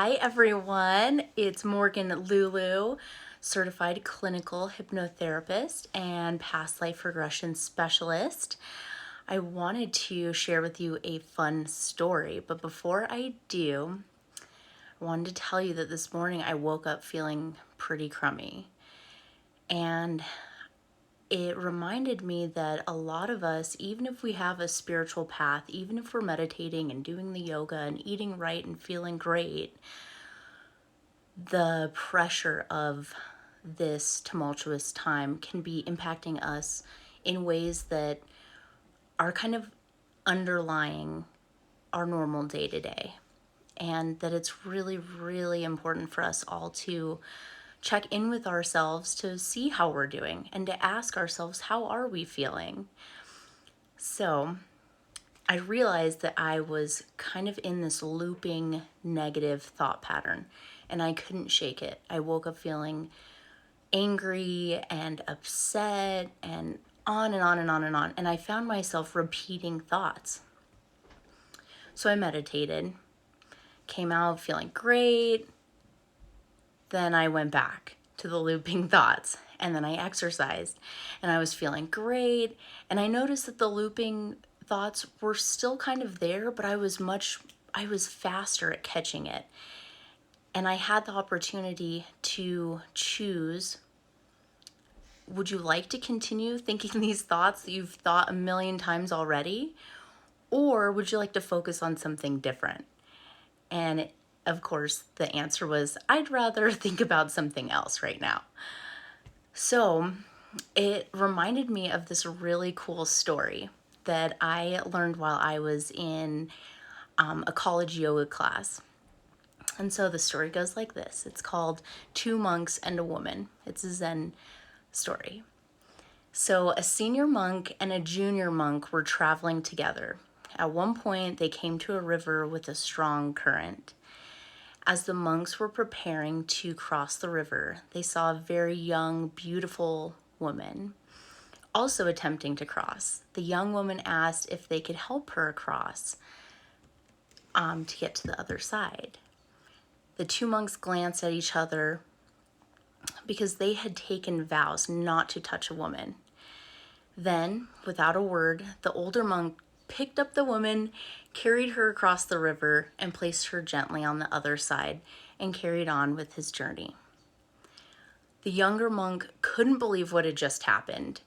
Hi everyone, it's Morgan Lulu, certified clinical hypnotherapist and past life regression specialist. I wanted to share with you a fun story, but before I do, I wanted to tell you that this morning I woke up feeling pretty crummy. And it reminded me that a lot of us, even if we have a spiritual path, even if we're meditating and doing the yoga and eating right and feeling great, the pressure of this tumultuous time can be impacting us in ways that are kind of underlying our normal day to day. And that it's really, really important for us all to check in with ourselves to see how we're doing and to ask ourselves, how are we feeling? So I realized that I was kind of in this looping negative thought pattern and I couldn't shake it. I woke up feeling angry and upset and on and on and on and on. And I found myself repeating thoughts. So I meditated, came out feeling great. Then I went back to the looping thoughts, and then I exercised and I was feeling great. And I noticed that the looping thoughts were still kind of there, but I was faster at catching it. And I had the opportunity to choose, would you like to continue thinking these thoughts that you've thought a million times already? Or would you like to focus on something different? And of course, the answer was, I'd rather think about something else right now. So it reminded me of this really cool story that I learned while I was in a college yoga class. And so the story goes like this. It's called Two Monks and a Woman. It's a Zen story. So a senior monk and a junior monk were traveling together. At one point, they came to a river with a strong current. As the monks were preparing to cross the river, they saw a very young, beautiful woman also attempting to cross. The young woman asked if they could help her across to get to the other side. The two monks glanced at each other because they had taken vows not to touch a woman. Then, without a word, the older monk picked up the woman, carried her across the river, and placed her gently on the other side and carried on with his journey. The younger monk couldn't believe what had just happened.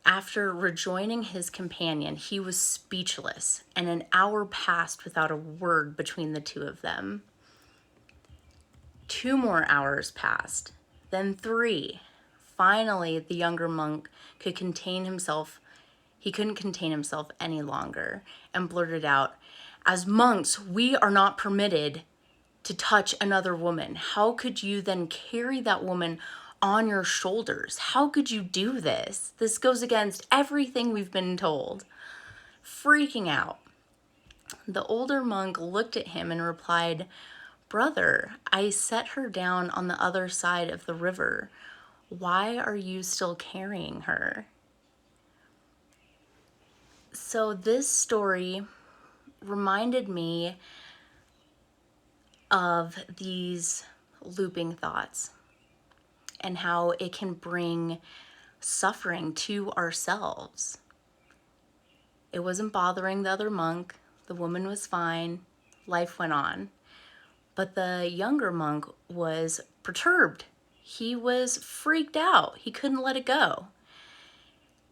After rejoining his companion, he was speechless, and an hour passed without a word between the two of them. 2 more hours passed, then 3. Finally, the younger monk could contain himself. He couldn't contain himself any longer and blurted out, "As monks, we are not permitted to touch another woman. How could you then carry that woman on your shoulders? How could you do this? This goes against everything we've been told." Freaking out, the older monk looked at him and replied, "Brother, I set her down on the other side of the river. Why are you still carrying her?" So this story reminded me of these looping thoughts and how it can bring suffering to ourselves. It wasn't bothering the other monk. The woman was fine. Life went on. But the younger monk was perturbed. He was freaked out. He couldn't let it go.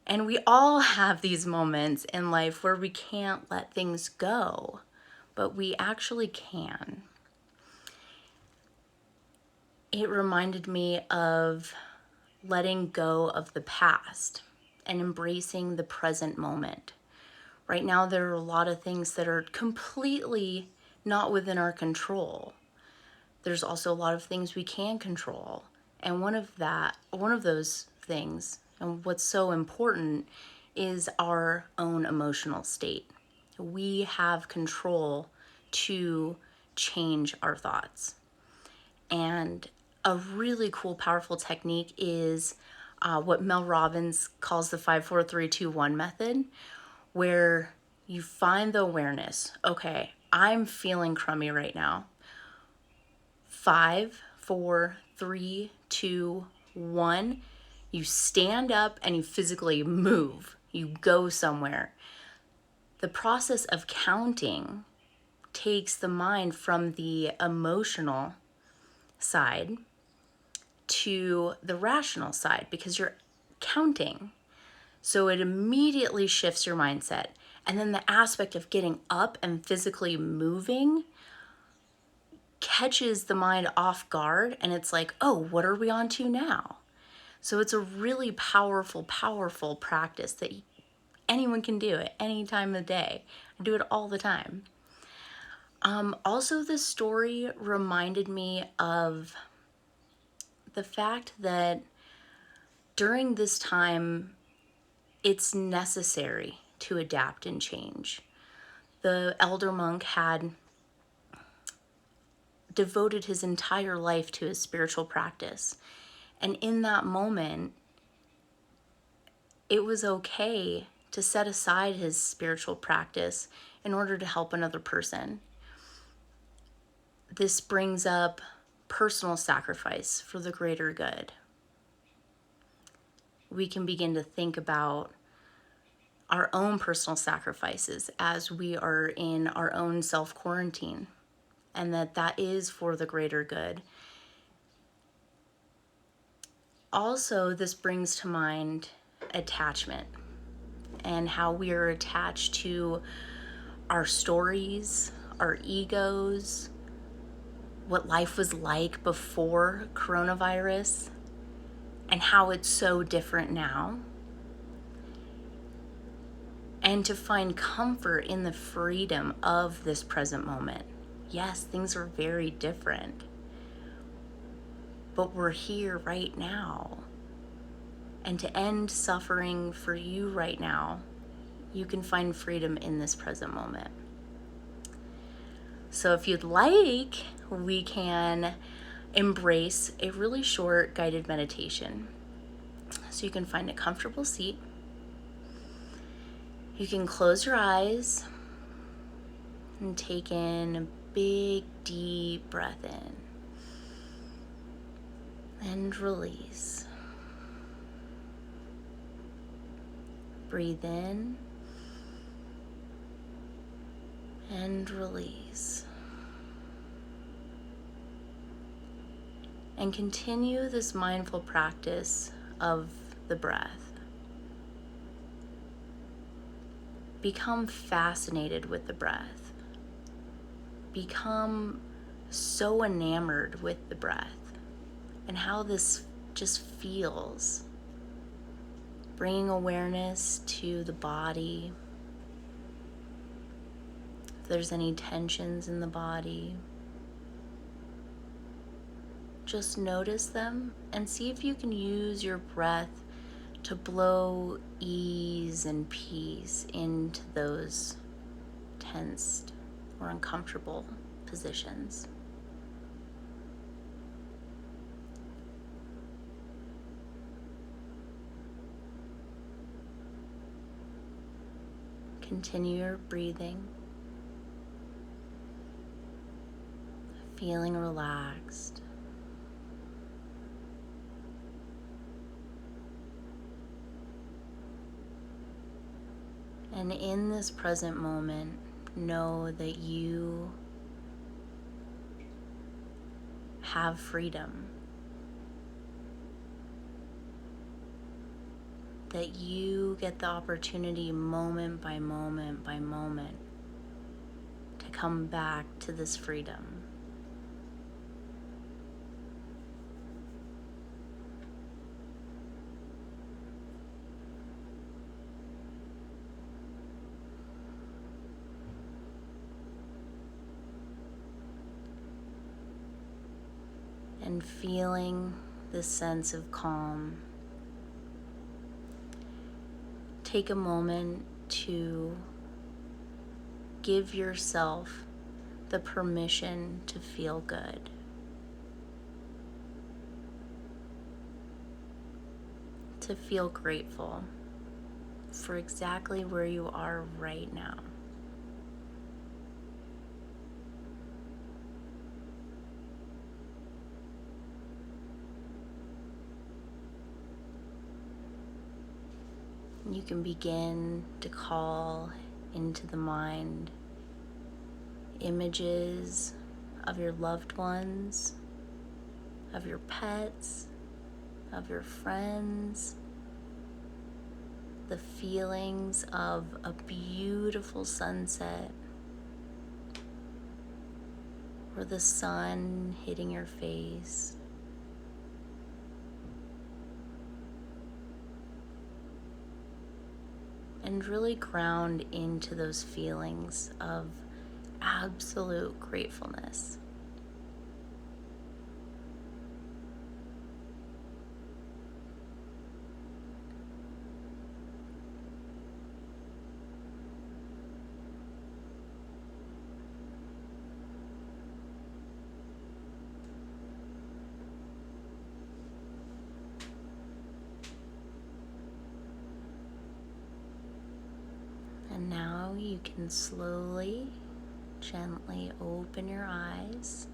And we all have these moments in life where we can't let things go, but we actually can. It reminded me of letting go of the past and embracing the present moment. Right now, there are a lot of things that are completely not within our control. There's also a lot of things we can control. And one of those things, and what's so important, is our own emotional state. We have control to change our thoughts. And a really cool, powerful technique is what Mel Robbins calls the 5-4-3-2-1 method, where you find the awareness. Okay, I'm feeling crummy right now. 5, 4, 3, 2, 1. You stand up and you physically move. You go somewhere. The process of counting takes the mind from the emotional side to the rational side because you're counting. So it immediately shifts your mindset. And then the aspect of getting up and physically moving catches the mind off guard. And it's like, oh, what are we on to now? So it's a really powerful, powerful practice that anyone can do at any time of the day. I do it all the time. Also, this story reminded me of the fact that during this time, it's necessary to adapt and change. The elder monk had devoted his entire life to his spiritual practice. And in that moment, it was okay to set aside his spiritual practice in order to help another person. This brings up personal sacrifice for the greater good. We can begin to think about our own personal sacrifices as we are in our own self-quarantine, and that is for the greater good. Also, this brings to mind attachment and how we are attached to our stories, our egos, what life was like before coronavirus, and how it's so different now. And to find comfort in the freedom of this present moment. Yes, things are very different, but we're here right now. And to end suffering for you right now, you can find freedom in this present moment. So if you'd like, we can embrace a really short guided meditation. So you can find a comfortable seat. You can close your eyes and take in a big, deep breath in and release. Breathe in and release. And continue this mindful practice of the breath. Become fascinated with the breath. Become so enamored with the breath and how this just feels. Bringing awareness to the body. If there's any tensions in the body, just notice them and see if you can use your breath to blow ease and peace into those tensed or uncomfortable positions. Continue your breathing, feeling relaxed. And in this present moment, know that you have freedom. That you get the opportunity moment by moment by moment to come back to this freedom. And feeling this sense of calm. Take a moment to give yourself the permission to feel good. To feel grateful for exactly where you are right now. you can begin to call into the mind images of your loved ones, of your pets, of your friends, the feelings of a beautiful sunset or the sun hitting your face. And really ground into those feelings of absolute gratefulness. And now you can slowly, gently open your eyes.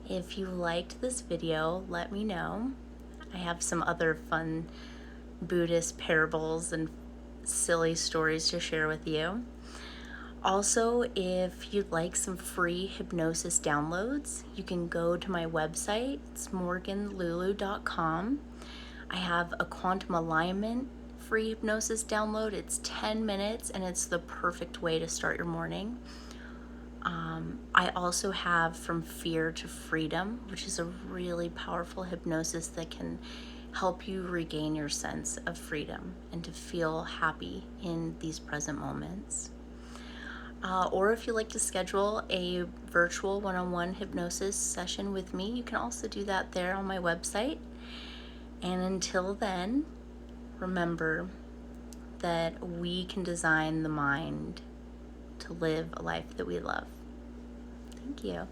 If you liked this video, let me know. I have some other fun Buddhist parables and silly stories to share with you. Also, if you'd like some free hypnosis downloads, you can go to my website. It's morganlulu.com. I have a quantum alignment free hypnosis download. It's 10 minutes and it's the perfect way to start your morning. I also have From Fear to Freedom, which is a really powerful hypnosis that can help you regain your sense of freedom and to feel happy in these present moments. Or if you'd like to schedule a virtual one-on-one hypnosis session with me, you can also do that there on my website. And until then, remember that we can design the mind to live a life that we love. Thank you.